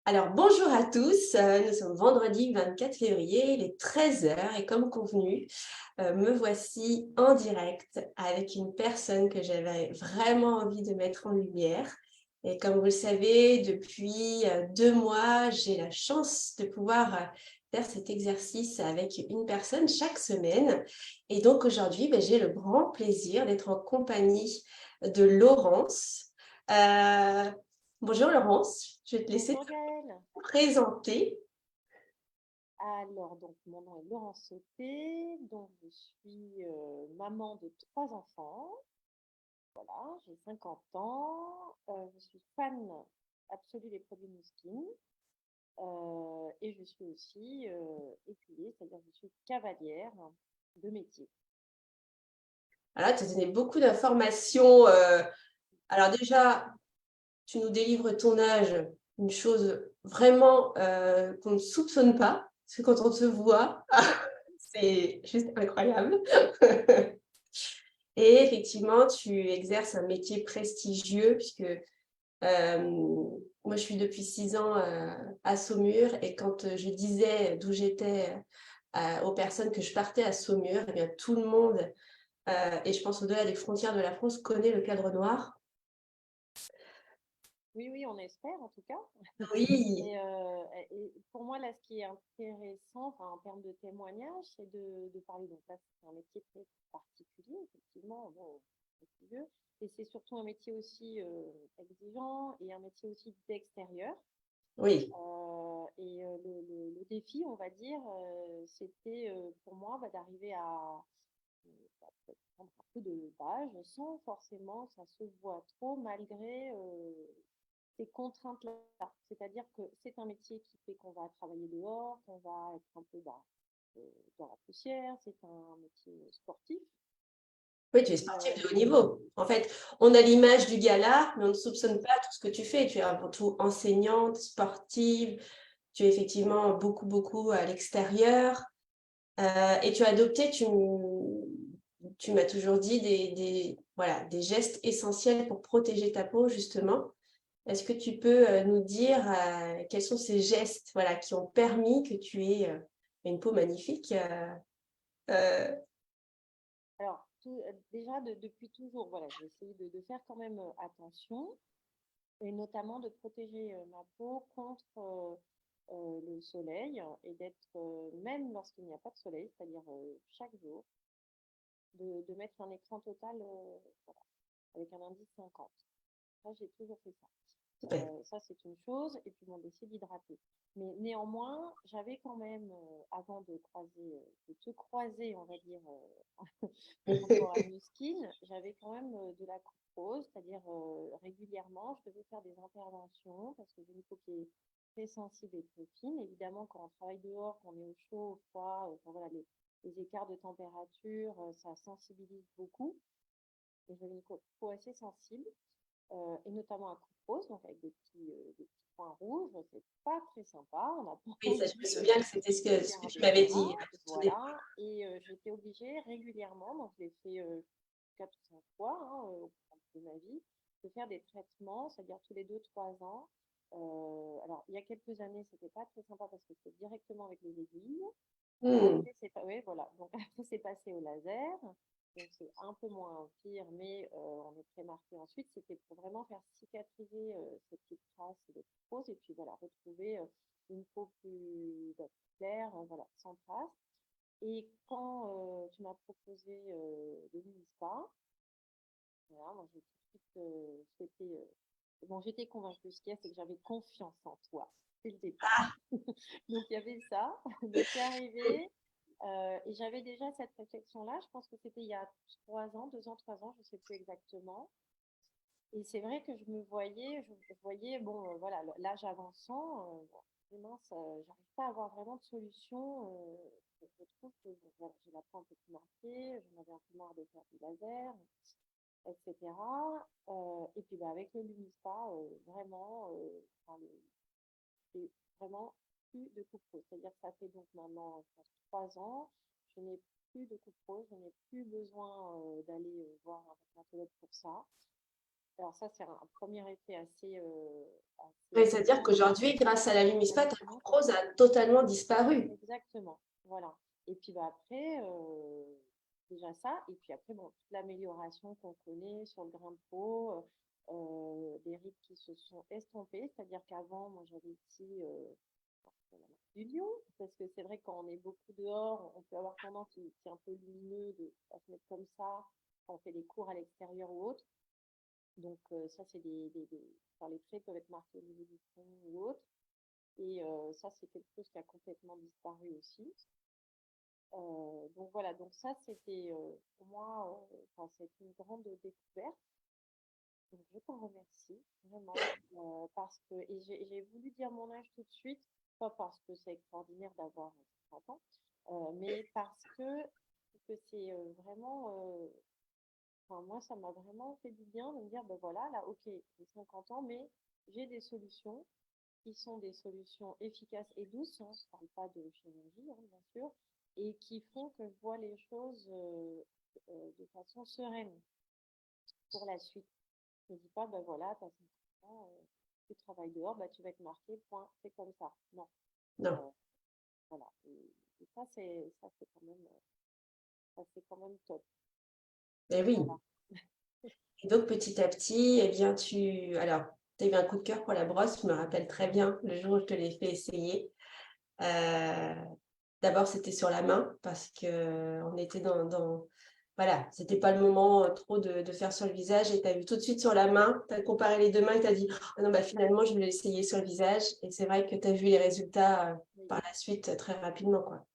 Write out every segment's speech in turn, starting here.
Alors, bonjour à tous. Nous sommes vendredi 24 février, il est 13 heures et comme convenu, me voici en direct avec une personne que j'avais vraiment envie de mettre en lumière. Et comme vous le savez, depuis 2 mois, j'ai la chance de pouvoir faire cet exercice avec une personne chaque semaine. Et donc aujourd'hui, j'ai le grand plaisir d'être en compagnie de Laurence. Euh, Bonjour Laurence, je vais te laisser Bonjour Gaëlle. présenter. Alors, donc, mon nom est Laurence Sauté, donc je suis maman de trois enfants. Voilà, j'ai 50 ans. Je suis fan absolue des produits Mouskin. Et je suis aussi écuyée, c'est-à-dire que je suis cavalière de métier. Voilà, tu as donné beaucoup d'informations. Alors déjà, tu nous délivres ton âge, une chose vraiment qu'on ne soupçonne pas, parce que quand on te voit, c'est juste incroyable. Et effectivement, tu exerces un métier prestigieux, puisque moi, je suis depuis 6 ans à Saumur, et quand je disais d'où j'étais aux personnes que je partais à Saumur, eh bien, tout le monde, et je pense au-delà des frontières de la France, connaît le Cadre Noir. Oui, oui, on espère en tout cas. Oui, Et pour moi, là, ce qui est intéressant, enfin, en termes de témoignage, c'est de parler. Donc là, c'est un métier très particulier, effectivement, bon, prestigieux. Et c'est surtout un métier aussi exigeant et un métier aussi d'extérieur. oui. Le défi, on va dire, c'était pour moi d'arriver à peut-être prendre un peu de d'âge sans forcément que ça se voit trop malgré ces contraintes-là. C'est-à-dire que c'est un métier qui fait qu'on va travailler dehors, qu'on va être un peu euh, dans la poussière, c'est un métier sportif. Oui, tu es sportif de haut niveau. En fait, on a l'image du gala, mais on ne soupçonne pas tout ce que tu fais. Tu es avant tout enseignante, sportive, tu es effectivement beaucoup, beaucoup à l'extérieur. Et tu as adopté, tu m'as toujours dit, voilà, des gestes essentiels pour protéger ta peau, justement. Est-ce que tu peux nous dire quels sont ces gestes, voilà, qui ont permis que tu aies une peau magnifique euh, Alors, déjà, depuis toujours, voilà, j'ai essayé de faire quand même attention et notamment de protéger ma peau contre le soleil et d'être, même lorsqu'il n'y a pas de soleil, c'est-à-dire chaque jour, de mettre un écran total voilà, avec un indice 50. Ça, j'ai toujours fait ça. ouais. Ça, c'est une chose. Et puis, bon, d'essayer d'hydrater. Mais néanmoins, j'avais quand même, avant de te croiser, on va dire, par rapport à New Skin, j'avais quand même de la coupe rose, c'est-à-dire régulièrement, je devais faire des interventions parce que j'ai une peau qui est très sensible et très fine. Évidemment, quand on travaille dehors, qu'on est au chaud, au froid, enfin, voilà, les écarts de température, ça sensibilise beaucoup. Et j'avais une peau assez sensible et notamment un coupe rose, donc avec des petits points rouges. C'est pas très sympa. On n'a pas Oui, ça, je me envie souviens que c'était de ce que tu garder m'avais ça. dit à tout départ. Voilà. Et j'étais obligée régulièrement, donc je l'ai fait 4 ou 5 fois au cours de ma vie, de faire des traitements, c'est-à-dire tous les 2, 3 ans. Alors, il y a quelques années, c'était pas très sympa parce que c'était directement avec les aiguilles. Hmm. Après, c'est pas, ouais, voilà. Donc, après, c'est passé au laser. Donc, c'est un peu moins pire, mais on est très marqué ensuite. C'était pour vraiment faire cicatriser ces petites traces de pose et puis voilà, retrouver une peau plus claire, voilà, sans traces. Et quand tu m'as proposé le mini-spa, voilà, moi j'ai tout de suite souhaité. Bon, j'étais convaincue. Ce qu'il y a, c'est que j'avais confiance en toi dès le départ. Donc il y avait ça. Donc c'est arrivé. Et j'avais déjà cette réflexion-là. Je pense que c'était il y a 3 ans, 2 ans, 3 ans, je ne sais plus exactement. Et c'est vrai que je voyais, bon, voilà, l'âge avançant, bon, je me dis, mince, j'arrive pas à avoir vraiment de solution. Je trouve que bon, voilà, j'ai la peau un peu plus marquée, j'en avais un peu marre de faire du laser, etc. Et puis bah, avec le Lumispa, vraiment, enfin, j'ai vraiment plus de coupe rose. C'est-à-dire que ça fait donc maintenant, je pense, 3 ans, je n'ai plus de coupe rose, je n'ai plus besoin d'aller voir un dermatologue pour ça. Alors ça, c'est un premier effet Oui, assez c'est-à-dire qu'aujourd'hui, grâce à la Lumispa, ta hallucinant. arthrose a totalement disparu. Exactement, voilà. Et puis bah, après, déjà ça, et puis après, bon, toute l'amélioration qu'on connaît sur le grain de peau, les rides qui se sont estompées, c'est-à-dire qu'avant, moi j'avais ici du lion, parce que c'est vrai quand on est beaucoup dehors, on peut avoir tendance, si c'est un peu lumineux, à se mettre comme ça, quand on fait des cours à l'extérieur ou autre. Donc ça, c'est enfin, les traits peuvent être marqués au niveau du front ou autre. Et ça, c'est quelque chose qui a complètement disparu aussi. Donc voilà, donc ça c'était pour moi, enfin, c'est une grande découverte. Donc je t'en remercie vraiment parce que et j'ai voulu dire mon âge tout de suite, pas parce que c'est extraordinaire d'avoir 30 ans, mais parce que c'est vraiment, enfin moi ça m'a vraiment fait du bien de me dire ben voilà là ok j'ai 50 ans mais j'ai des solutions qui sont des solutions efficaces et douces, hein, je ne parle pas de chirurgie, hein, bien sûr, et qui font que je vois les choses de façon sereine pour la suite. Je ne dis pas, ben voilà, tu as 50 ans, tu travailles dehors, ben, tu vas être marqué, point, c'est comme ça. Non. Non. Euh, voilà. Et ça, c'est quand même top. Mais oui. Voilà. Et donc, petit à petit, eh bien, alors, tu as eu un coup de cœur pour la brosse, je me rappelle très bien le jour où je te l'ai fait essayer. Euh, D'abord, c'était sur la main parce que on était voilà, c'était pas le moment trop de faire sur le visage et tu as vu tout de suite sur la main, tu as comparé les deux mains et tu as dit, ah non, bah, finalement, je vais l'essayer sur le visage. Et c'est vrai que tu as vu les résultats Oui. par la suite très rapidement, quoi.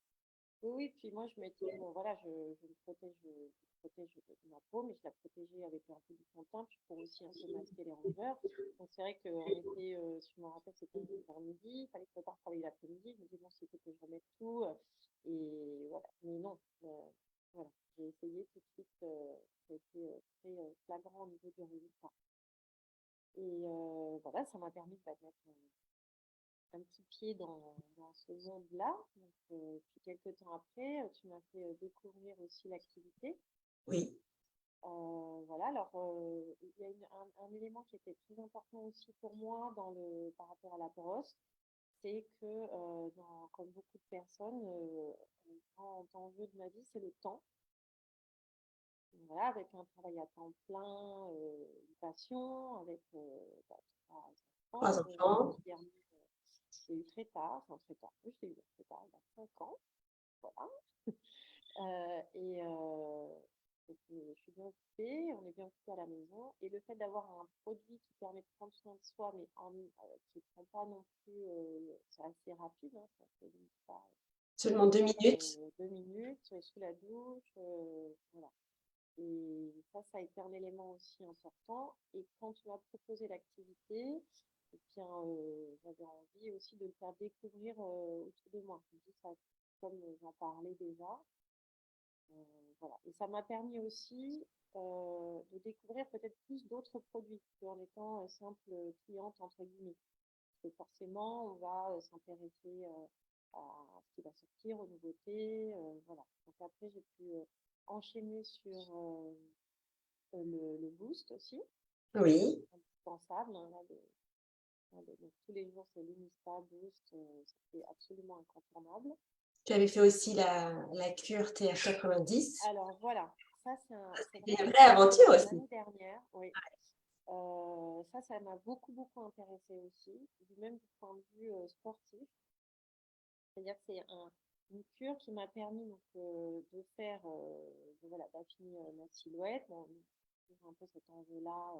Oui, oui, puis moi je m'étais, bon voilà, je protège ma peau, mais je la protégeais avec un peu du fond de teint, puis pour aussi un peu masquer les rongeurs. Donc c'est vrai qu'on était, si je me rappelle, c'était vers midi, il fallait que je parte travailler l'après-midi, je me disais bon, c'était que je remette tout, et voilà, mais non, voilà, j'ai essayé tout de suite, ça a été très flagrant au niveau du résultat. Et voilà, ça m'a permis de mettre un petit pied dans ce monde-là. Donc, puis quelques temps après, tu m'as fait découvrir aussi l'activité. Oui, Voilà, alors il y a un élément qui était très important aussi pour moi par rapport à la brosse, c'est que comme beaucoup de personnes, un grand enjeu de ma vie, c'est le temps. Voilà, avec un travail à temps plein, une passion, avec bah, trois trois enfants, enfants. le dernier, j'ai eu très tard, enfin très tard, oui, je l'ai eu très tard, il a 5 ans, voilà. Et puis, je suis bien occupée, on est bien occupé à la maison. Et le fait d'avoir un produit qui permet de prendre soin de soi, mais qui ne prend pas non plus, c'est assez rapide, hein, ça fait limite pas Seulement 2 minutes. 2 minutes, sous la douche, voilà. Et ça a été un élément aussi important. Et quand tu m'as proposé l'activité, eh bien, j'avais envie aussi de le faire découvrir autour de moi. Je me dis ça, comme j'en parlais déjà, voilà. Et ça m'a permis aussi de découvrir peut-être plus d'autres produits qu'en étant simple cliente, entre guillemets. Parce que forcément, on va s'intéresser à ce qui va sortir, aux nouveautés. Voilà. Donc après, j'ai pu enchaîner sur le boost aussi, Oui. indispensable. Hein, là, donc, tous les jours, c'est l'Unispa Boost, c'est absolument incontournable. Tu avais fait aussi la cure TR90. Alors voilà, ça c'est C'est vraiment une une vraie aventure découverte de aussi. l'année dernière. Oui. Ça m'a beaucoup, beaucoup intéressée aussi, même du point de vue sportif. C'est-à-dire que c'est une cure qui m'a permis donc, de faire, voilà, d'affiner ma silhouette, bon, un peu cet enjeu-là,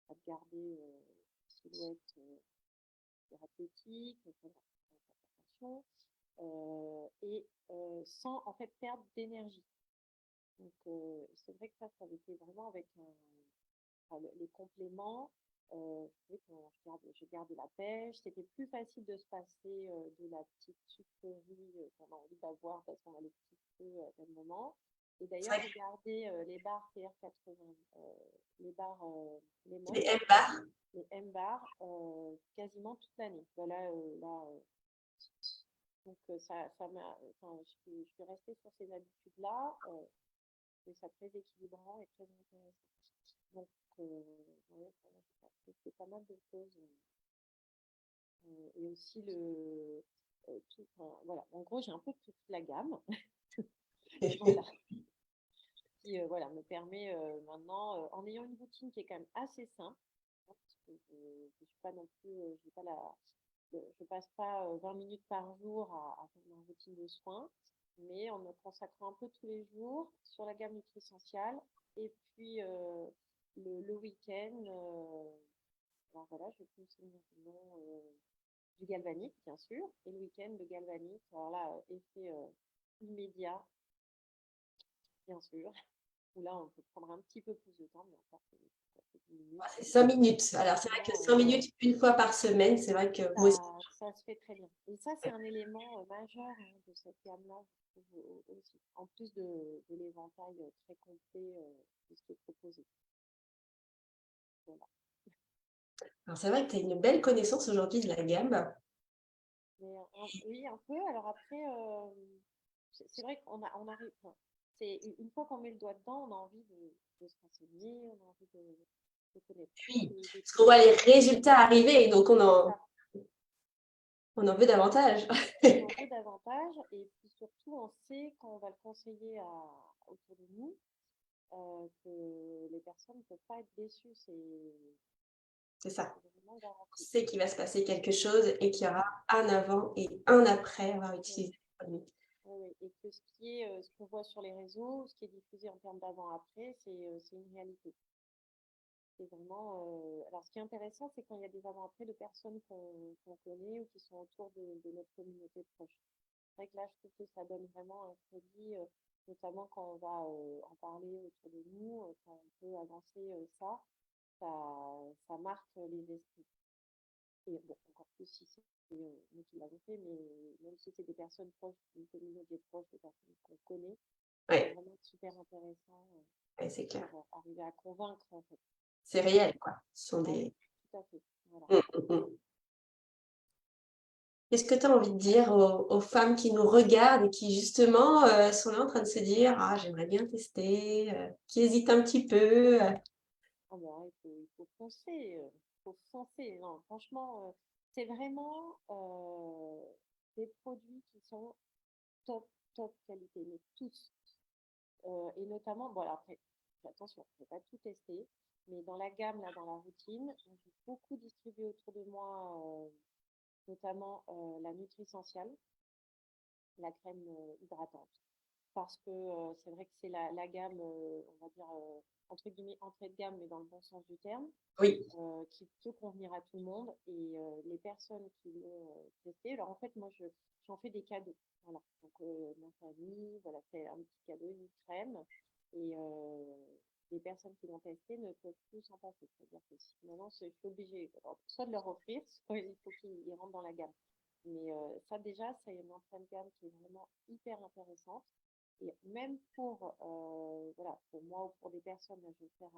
à garder une silhouette athlétique, faire attention, et sans en fait perdre d'énergie. Donc c'est vrai que ça avait été vraiment avec enfin, les compléments. Je trouvais que je gardais la pêche. C'était plus facile de se passer de la petite sucrerie qu'on a envie d'avoir parce qu'on a le petit feu à tel moment. Et C'est d'ailleurs, vrai j'ai gardé les barres TR80, les barres que les Lemon, M-Bar. les M-Bar, quasiment toute l'année. Voilà, donc enfin, je suis restée sur ces habitudes-là. Et ça très équilibrant et très intéressant. Donc, ouais, voilà, j'ai fait pas mal de choses. Et aussi voilà. En gros, j'ai un peu toute la gamme. Voilà. Qui voilà, me permet maintenant, en ayant une routine qui est quand même assez simple, hein, parce que je suis pas non plus, j'ai pas je passe pas 20 minutes par jour à faire ma routine de soins, mais en me consacrant un peu tous les jours sur la gamme nutritionnelle. Et puis le week-end, alors voilà, je vais plus me souvenir du nom, du galvanique, bien sûr, et le week-end, le galvanique, alors là, effet immédiat, bien sûr, où là, on peut prendre un petit peu plus de temps, mais encore, ça fait 10 minutes. C'est 5 minutes. C'est Alors, c'est vrai que vraiment, 5 ouais, minutes, une fois par semaine, c'est vrai que moi aussi. ça se fait très bien. Et ça, c'est un élément majeur hein, de cette gamme-là, je trouve, aussi. En plus de l'éventail très complet de ce qui est proposé. Voilà. Alors, c'est vrai que tu as une belle connaissance aujourd'hui de la gamme. Mais oui, un peu. Alors après, c'est vrai on arrive. Enfin, c'est une fois qu'on met le doigt dedans, on a envie de se renseigner, on a envie de connaître tous Puis, les parce qu'on voit les produits. résultats arriver, donc C'est ça. on en veut davantage. On en veut davantage et puis surtout, on sait quand on va le conseiller autour de nous que les personnes ne peuvent pas être déçues. C'est ça. C'est vraiment On garanti. sait qu'il va se passer quelque chose et qu'il y aura Ouais. un avant et un après avoir Oui, utilisé le produit. oui. Et que ce qu'on voit sur les réseaux, ce qui est diffusé en termes d'avant-après, c'est une réalité. C'est vraiment. Alors, ce qui est intéressant, c'est quand il y a des avant-après de personnes qu'on connaît ou qui sont autour de notre communauté proche. C'est vrai que là, je trouve que ça donne vraiment un crédit, notamment quand on va en parler autour de nous, quand on peut avancer ça marque les esprits. Et bon, encore plus si c'est nous qui l'avons fait, mais même si c'est des personnes proches, une communauté proche, des personnes qu'on connaît, ça peut Oui, vraiment être super intéressant ouais, c'est clair. pour arriver à convaincre, en fait. C'est réel, quoi. Ce sont Ah oui, des. tout à fait. Voilà. Mm. Qu'est-ce que tu as envie de dire aux femmes qui nous regardent et qui justement sont là en train de se dire ah j'aimerais bien tester, qui hésitent un petit peu. Ah ben, il faut foncer. Il faut foncer. Non, franchement, c'est vraiment des produits qui sont top, top qualité, mais tous. Et notamment, bon, alors après, attention, je ne vais pas tout tester, mais dans la gamme, là, dans la routine, j'ai beaucoup distribué autour de moi, notamment la Nutri-Essential, la crème hydratante. Parce que c'est vrai que c'est la gamme, on va dire, entre guillemets, entrée de gamme, mais dans le bon sens du terme, Oui, qui peut convenir à tout le monde. Et les personnes qui l'ont testé, alors en fait, moi, j'en fais des cadeaux. Voilà. Donc, ma famille, voilà, c'est un petit cadeau, une crème. Et les personnes qui l'ont testé ne peuvent plus s'en passer. C'est-à-dire que maintenant, je suis obligée soit de leur offrir, soit il faut qu'ils rentrent dans la gamme. Mais ça, déjà, c'est une entrée de gamme qui est vraiment hyper intéressante. Et même voilà, pour moi ou pour des personnes, là, je vais faire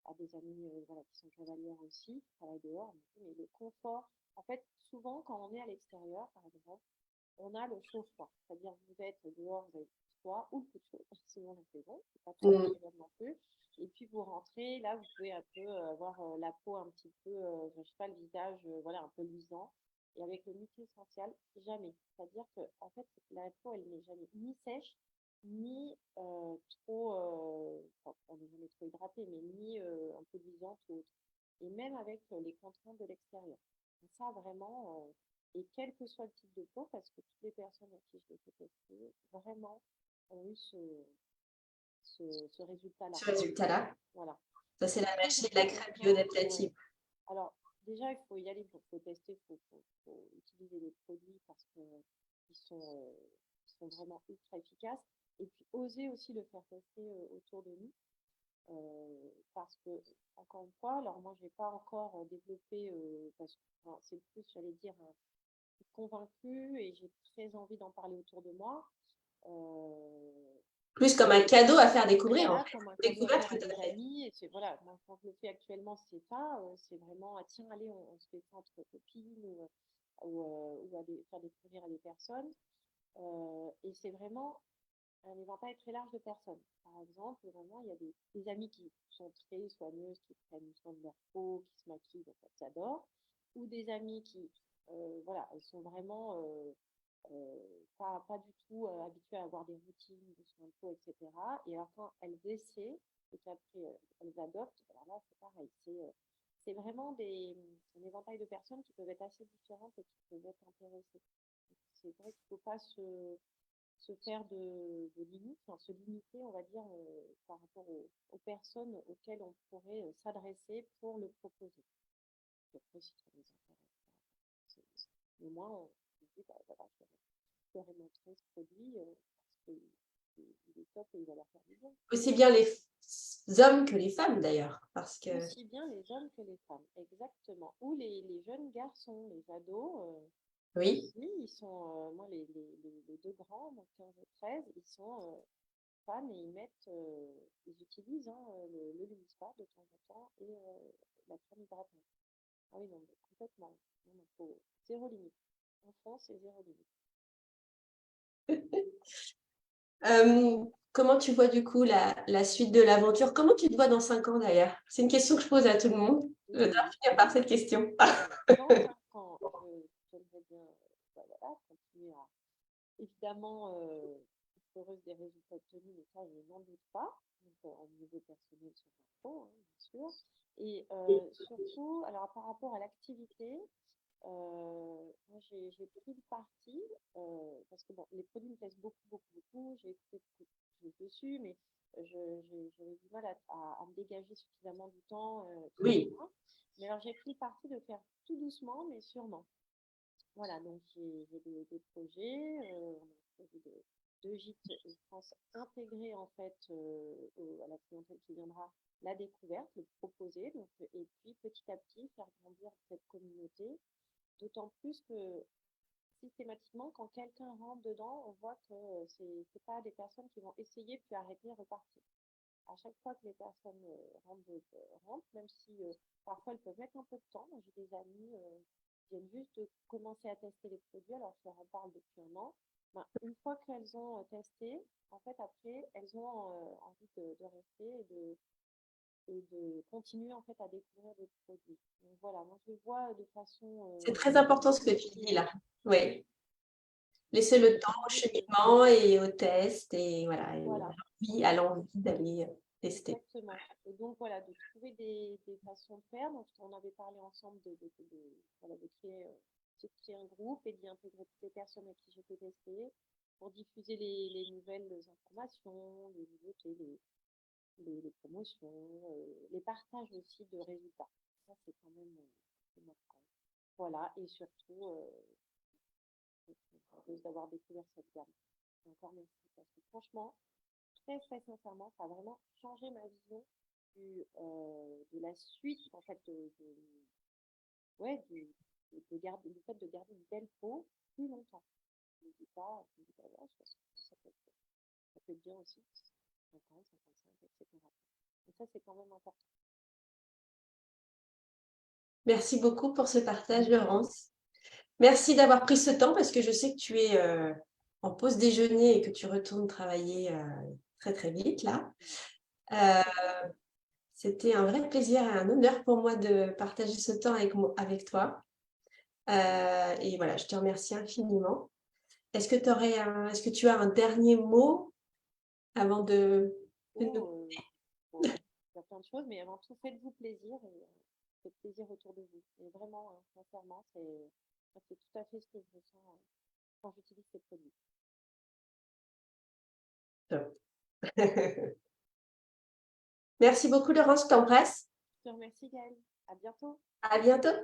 à des amis voilà, qui sont cavalières aussi, qui travaillent dehors, mais le confort, en fait, souvent quand on est à l'extérieur, par exemple, on a le chaud froid. C'est-à-dire que vous êtes dehors, vous avez le froid ou le coup de chaud, selon la saison, c'est pas trop mm, agréable non plus. Et puis vous rentrez, là vous pouvez un peu avoir la peau un petit peu, je sais pas, le visage voilà, un peu luisant. Et avec le nutri essentiel, jamais. C'est-à-dire que en fait, la peau, elle n'est jamais ni sèche, ni trop, enfin, on n'est jamais trop hydraté, mais ni un peu luisante ou autre. Et même avec les contraintes de l'extérieur. Donc ça, vraiment, et quel que soit le type de peau, parce que toutes les personnes à qui je l'ai fait tester, vraiment ont eu ce résultat-là. ce résultat-là. Voilà. Ça, Donc c'est c'est la très magie de la crème intéressant. Ouais. bioadaptative. Alors, déjà, il faut y aller, il faut tester, faut utiliser les produits parce qu'ils sont vraiment ultra efficaces. Et puis, oser aussi le faire tester autour de nous. Parce que, encore une fois, alors moi, je n'ai pas encore développé, parce que enfin, c'est plus, j'allais dire, convaincue et j'ai très envie d'en parler autour de moi. Euh, Plus comme un cadeau à faire découvrir, en voilà, fait. comme un cadeau à Découverte, faire tout à à des fait. amis. Et voilà, moi, quand je le fais actuellement, c'est ça. C'est vraiment, ah, tiens, allez, on se fait ça entre copines ou à faire découvrir à des personnes. Et c'est vraiment un éventail très large de personnes. Par exemple, vraiment, il y a des amies qui sont très soigneuses, qui prennent soin de leur peau, qui se maquillent, donc elles adorent, ou des amies qui, voilà, elles sont vraiment pas du tout habituées à avoir des routines de soins de peau, etc. Et alors quand elles essaient et qu'après elles adoptent, alors là, c'est pareil. C'est vraiment un éventail de personnes qui peuvent être assez différentes et qui peuvent être intéressées. C'est vrai qu'il ne faut pas se faire de limites, enfin, se limiter, on va dire, par rapport aux personnes auxquelles on pourrait s'adresser pour le proposer. Et après, si ça les intéresse pas, mais moi, on se dit, bah, voilà, je leur ai montré ce produit parce qu'il est top et il va leur faire du bien. Aussi bien les hommes que les femmes d'ailleurs, parce que Aussi bien les hommes que les femmes, exactement. Ou les jeunes garçons, les ados. oui, Oui, ils sont, moi, les deux grands, donc 15 et 13, ils sont fans et ils utilisent hein, le Lumisport de temps en temps et la crème hydratante. Ah oui, non, mais complètement. Non, non, zéro limite. En France, c'est zéro limite. comment tu vois du coup la suite de l'aventure? Comment tu te vois dans 5 ans d'ailleurs? C'est une question que je pose à tout le monde. Je dois Oui. finir par cette question. Alors, dans 5 ans, j'aimerais bien bah, voilà, continuer à, évidemment, être heureuse des résultats obtenus, mais ça, je n'en doute pas. Donc, au niveau personnel sur un plan, hein, bien sûr. Et surtout, alors par rapport à l'activité, moi j'ai pris le parti, parce que bon, les produits me plaisent beaucoup, beaucoup, beaucoup. J'ai écouté beaucoup de choses dessus, mais j'avais du mal à me dégager suffisamment du temps, Oui, etc. Mais alors j'ai pris le parti de faire tout doucement, mais sûrement. Voilà, donc j'ai des projets, on a un projet de gîte, je pense, intégrer en fait à la clientèle qui viendra la découverte, le proposer, donc, et puis petit à petit faire grandir cette communauté, d'autant plus que systématiquement, quand quelqu'un rentre dedans, on voit que c'est pas des personnes qui vont essayer puis arrêter et repartir. À chaque fois que les personnes rentrent, même si parfois elles peuvent mettre un peu de temps. Moi, j'ai des amis qui viennent juste de commencer à tester les produits, alors je leur en parle depuis un an. Ben, une fois qu'elles ont testé, en fait, après, elles ont envie de rester et de continuer en fait à découvrir d'autres produits. Donc voilà, moi je le vois de façon c'est très important ce que tu dis positive. là. Oui, laisser le temps au cheminement et au test et voilà, Voilà. et à l'envie d'aller tester. Exactement. Et donc, voilà, de trouver des façons de faire. Donc, on avait parlé ensemble voilà, de créer un groupe et d'y intégrer toutes les personnes avec qui j'étais testée pour diffuser les nouvelles informations, les nouveautés, les promotions, les partages aussi de résultats. Ça, c'est quand même c'est marquant. Voilà, et surtout, je suis heureuse d'avoir découvert cette gamme. Et encore merci, parce que franchement, très, très sincèrement, ça a vraiment changé ma vision de la suite, en fait, ouais, du fait de garder une belle peau plus longtemps. Je ne dis pas, ouais, 60, ça peut être bien aussi, 50, 55, etc. Et ça, c'est quand même important. Merci beaucoup pour ce partage, Laurence. Merci d'avoir pris ce temps parce que je sais que tu es en pause déjeuner et que tu retournes travailler très très vite là. Euh, C'était un vrai plaisir et un honneur pour moi de partager ce temps avec toi. Et voilà, je te remercie infiniment. Est-ce que tu as un dernier mot avant de nous... Oh, bon, il y a plein de choses, mais avant tout, faites-vous plaisir et faites plaisir autour de vous. Et vraiment, hein, sincèrement, c'est tout à fait ce que je ressens quand j'utilise ces produits. Merci beaucoup, Laurence, je t'embrasse. Je te remercie, Gaëlle. À bientôt. À bientôt.